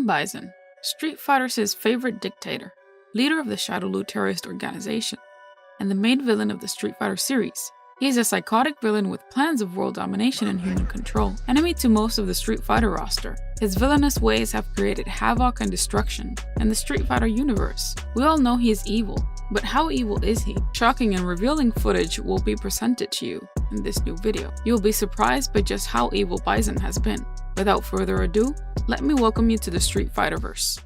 Bison, Street Fighter's favorite dictator, leader of the Shadaloo terrorist organization, and the main villain of the Street Fighter series. He is a psychotic villain with plans of world domination and human control, enemy to most of the Street Fighter roster. His villainous ways have created havoc and destruction in the Street Fighter universe. We all know he is evil, but how evil is he? Shocking and revealing footage will be presented to you in this new video. You'll be surprised by just how evil Bison has been. Without further ado, let me welcome you to the Street Fighterverse.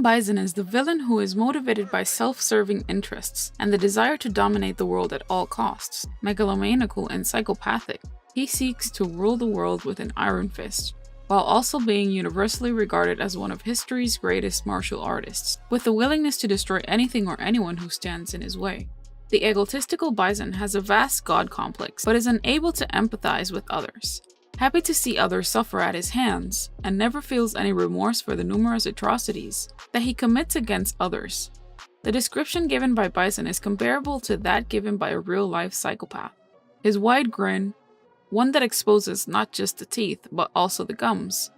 Bison is the villain who is motivated by self-serving interests and the desire to dominate the world at all costs. Megalomaniacal and psychopathic, he seeks to rule the world with an iron fist, while also being universally regarded as one of history's greatest martial artists, with the willingness to destroy anything or anyone who stands in his way. The egotistical Bison has a vast god complex, but is unable to empathize with others. Happy to see others suffer at his hands, and never feels any remorse for the numerous atrocities that he commits against others. The description given by Bison is comparable to that given by a real-life psychopath. His wide grin, one that exposes not just the teeth but also the gums,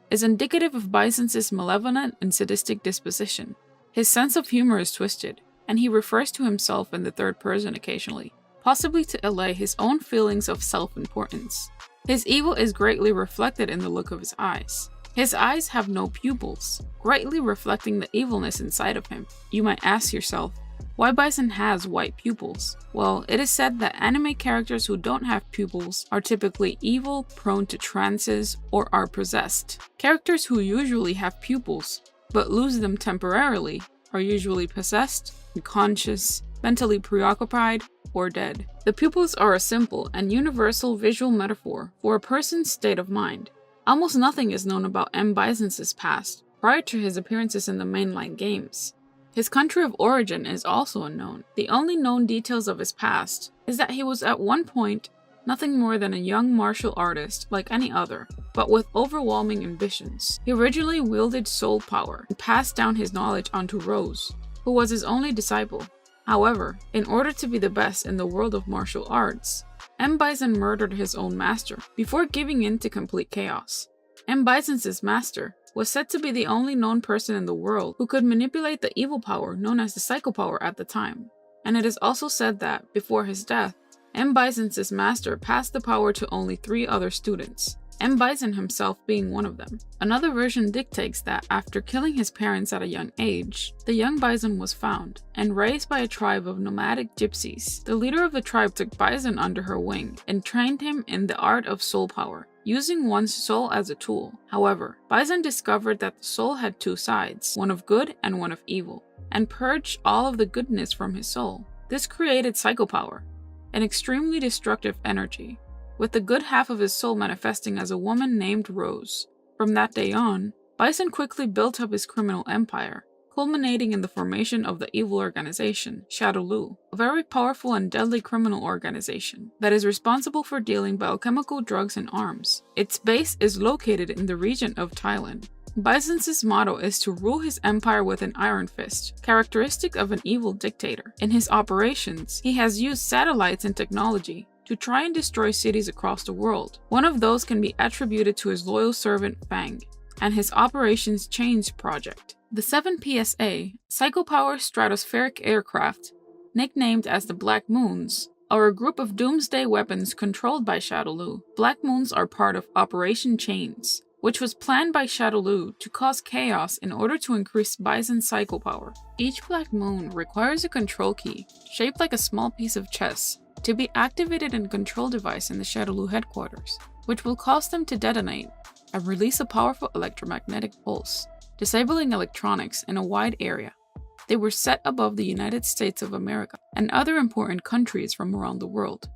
is indicative of Bison's malevolent and sadistic disposition. His sense of humor is twisted, and he refers to himself in the third person occasionally, possibly to allay his own feelings of self-importance. His evil is greatly reflected in the look of his eyes. His eyes have no pupils, greatly reflecting the evilness inside of him. You might ask yourself, why Bison has white pupils? Well, it is said that anime characters who don't have pupils are typically evil, prone to trances, or are possessed. Characters who usually have pupils, but lose them temporarily, are usually possessed, unconscious, mentally preoccupied, or dead. The pupils are a simple and universal visual metaphor for a person's state of mind. Almost nothing is known about Bison's past prior to his appearances in the mainline games. His country of origin is also unknown. The only known details of his past is that he was at one point nothing more than a young martial artist like any other, but with overwhelming ambitions. He originally wielded soul power and passed down his knowledge onto Rose, who was his only disciple. However, in order to be the best in the world of martial arts, Bison murdered his own master before giving in to complete chaos. Bison's master was said to be the only known person in the world who could manipulate the evil power known as the psycho power at the time. And it is also said that, before his death, Bison's master passed the power to only 3 other students, Bison himself being one of them. Another version dictates that after killing his parents at a young age, the young Bison was found and raised by a tribe of nomadic gypsies. The leader of the tribe took Bison under her wing and trained him in the art of soul power, using one's soul as a tool. However, Bison discovered that the soul had 2 sides, one of good and one of evil, and purged all of the goodness from his soul. This created psychopower, an extremely destructive energy, with the good half of his soul manifesting as a woman named Rose. From that day on, Bison quickly built up his criminal empire, culminating in the formation of the evil organization, shadaloo, a very powerful and deadly criminal organization that is responsible for dealing biochemical drugs and arms. Its base is located in the region of Thailand. Bison's motto is to rule his empire with an iron fist, characteristic of an evil dictator. In his operations, he has used satellites and technology to try and destroy cities across the world. One of those can be attributed to his loyal servant Fang and his Operations Change project. The 7 PSA, psychopower stratospheric aircraft, nicknamed as the Black Moons, are a group of doomsday weapons controlled by Shadaloo. Black Moons are part of Operation Chains, which was planned by Shadaloo to cause chaos in order to increase Bison's psychopower. Each Black Moon requires a control key, shaped like a small piece of chess, to be activated in a control device in the Shadaloo headquarters, which will cause them to detonate and release a powerful electromagnetic pulse, disabling electronics in a wide area. They were set above the United States of America and other important countries from around the world.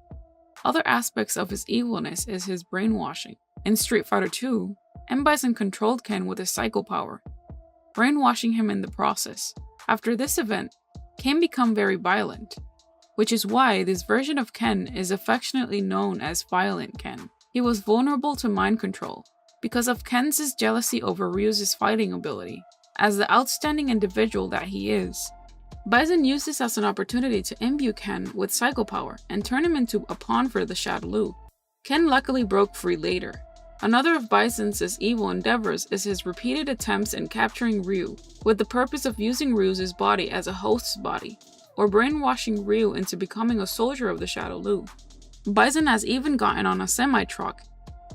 Other aspects of his evilness is his brainwashing. In Street Fighter 2, Bison controlled Ken with his psycho power, brainwashing him in the process. After this event, Ken became very violent, which is why this version of Ken is affectionately known as Violent Ken. He was vulnerable to mind control because of Ken's jealousy over Ryu's fighting ability. As the outstanding individual that he is, Bison used this as an opportunity to imbue Ken with psycho power and turn him into a pawn for the shadaloo. Ken luckily broke free later. Another of Bison's evil endeavors is his repeated attempts in capturing Ryu, with the purpose of using Ryu's body as a host's body, or brainwashing Ryu into becoming a soldier of the shadaloo. Bison has even gotten on a semi-truck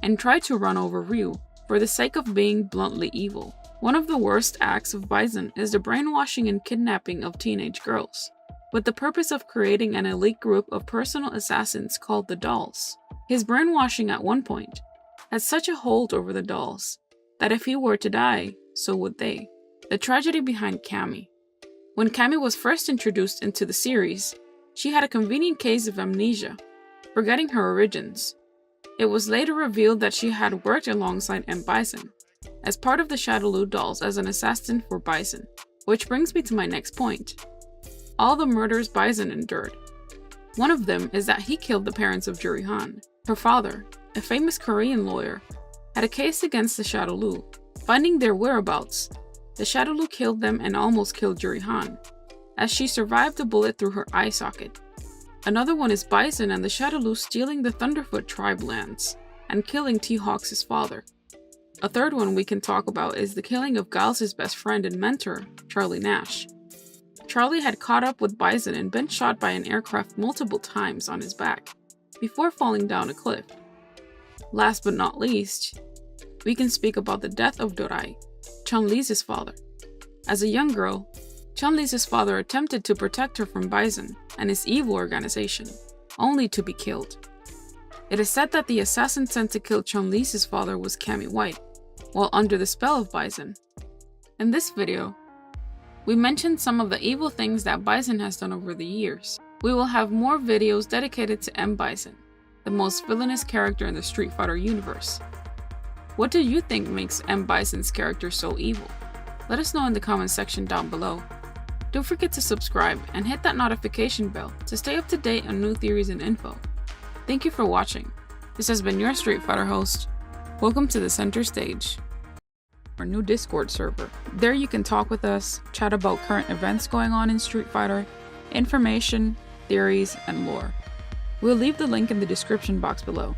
and tried to run over Ryu for the sake of being bluntly evil. One of the worst acts of Bison is the brainwashing and kidnapping of teenage girls, with the purpose of creating an elite group of personal assassins called the Dolls. His brainwashing at one point had such a hold over the dolls that if he were to die, so would they. The tragedy behind Cammy. When Cammy was first introduced into the series, she had a convenient case of amnesia, forgetting her origins. It was later revealed that she had worked alongside M. Bison as part of the Shadaloo dolls as an assassin for Bison, which brings me to my next point. All the murders Bison endured. One of them is that he killed the parents of Juri Han. Her father, a famous Korean lawyer, had a case against the Shadaloo. Finding their whereabouts, the Shadaloo killed them and almost killed Juri Han, as she survived a bullet through her eye socket. Another one is Bison and the Shadaloo stealing the Thunderfoot tribe lands and killing T-Hawk's father. A third one we can talk about is the killing of Giles' best friend and mentor, Charlie Nash. Charlie had caught up with Bison and been shot by an aircraft multiple times on his back, before falling down a cliff. Last but not least, we can speak about the death of Dorai, Chun-Li's father. As a young girl, Chun-Li's father attempted to protect her from Bison and his evil organization, only to be killed. It is said that the assassin sent to kill Chun-Li's father was Cammy White, while under the spell of Bison. In this video, we mentioned some of the evil things that Bison has done over the years. We will have more videos dedicated to M. Bison, the most villainous character in the Street Fighter universe. What do you think makes M. Bison's character so evil? Let us know in the comment section down below. Don't forget to subscribe and hit that notification bell to stay up to date on new theories and info. Thank you for watching. This has been your Street Fighter host. Welcome to the center stage, our new Discord server. There you can talk with us, chat about current events going on in Street Fighter, information, theories, and lore. We'll leave the link in the description box below.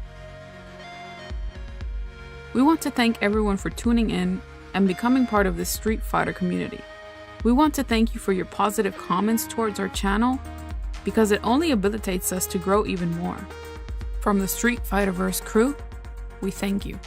We want to thank everyone for tuning in and becoming part of this Street Fighter community. We want to thank you for your positive comments towards our channel, because it only habilitates us to grow even more. From the Street Fighterverse crew, we thank you.